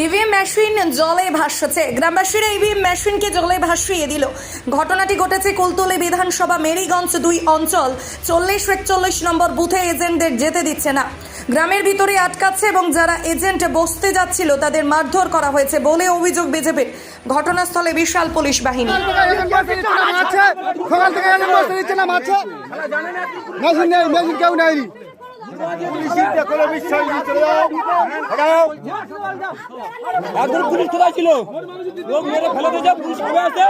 EVM machine জলে ভাসছে। গ্রামবাসীরা ইভিএম মেশিনকে জলে ভাসিয়ে দিল। ঘটনাটি ঘটেছে কুলতলি বিধানসভা মেরিগঞ্জ 2 অঞ্চল 40-41 নম্বর বুথে এজেন্টদের যেতে দিচ্ছে না, গ্রামের ভিতরে আটকাচ্ছে এবং যারা এজেন্ট বসতে যাচ্ছিল তাদের মারধর করা হয়েছে বলে অভিযোগ বিজেপির। ঘটনাস্থলে বিশাল পুলিশ বাহিনী। পুলিশ কোথায় ছিল? লোক মেরে ফেলে দিয়ে পুলিশ কবে আসে?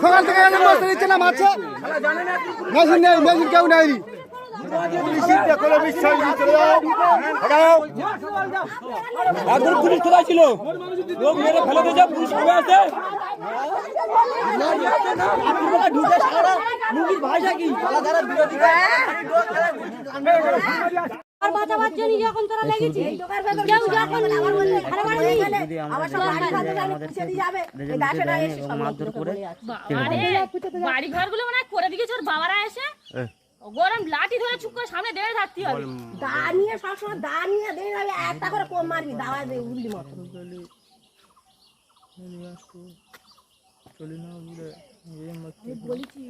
সকাল থেকে দিচ্ছে না মারছে, মেশিন নেই, মেশিন কেউ নেয়নি। পুলিশ কোথায় ছিল? লোক মেরে ফেলে দিয়ে পুলিশ কবে আসে? বাড়ি ঘর গুলো মানে করে দিয়েছে ওর বাবারা এসে গরম লাঠি ধরে চুপ করে সামনে দেড়ে থাকতে হবে। দা নিয়ে সবসময় দা নিয়ে দেড়ে হবে, একটা করে কম মারবি, দাওয়া দিয়ে উল্লি মতো বলেছি।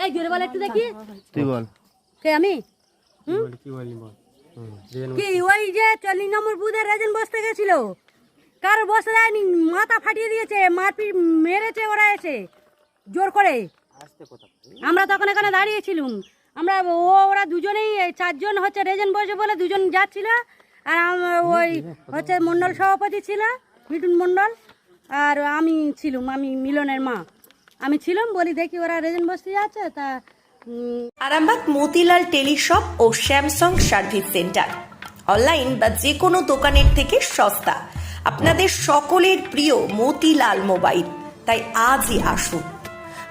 এই জোরে বল একটু দেখি, তুই বল। কে আমি কি ওই যে 40 নম্বর বুথে রেজেন্ট বসতে গেছিল, কারো বসতে যায়নি, মাথা ফাটিয়ে দিয়েছে, মারপিট মেরেছে ওরা এসে জোর করে। আমরা তখন এখানে দাঁড়িয়েছিলাম, আমরা ওরা দুজনেই 4 জন হচ্ছে রেজেন্ট বসে বলে 2 জন যাচ্ছিল, আর ওই হচ্ছে মন্ডল সভাপতি ছিল মিঠুন মন্ডল, আর আমি ছিলাম, আমি মিলনের মা, আমি ছিলাম। বলি দেখি ওরা রেজেন্ট বসতে যাচ্ছে, তা আরামবাগ মতিলাল টেলিশপ ও স্যামসাং সার্ভিস সেন্টার অনলাইন বা যে কোনো দোকানের থেকে সস্তা। আপনাদের সকলের প্রিয় মতিলাল মোবাইল, তাই আজই আসুন।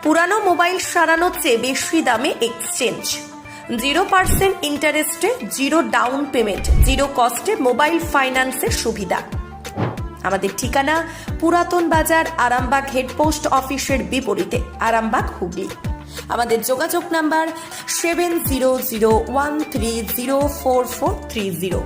পুরানো মোবাইল সারানোর চেয়ে বেশি দামে এক্সচেঞ্জ, 0% ইন্টারেস্টে, 0 ডাউন পেমেন্ট, 0 কস্টে মোবাইল ফাইন্যান্সের সুবিধা। আমাদের ঠিকানা পুরাতন বাজার, আরামবাগ হেডপোস্ট অফিসের বিপরীতে, আরামবাগ হুগলি। আমাদের যোগাযোগ নাম্বার 7001304430।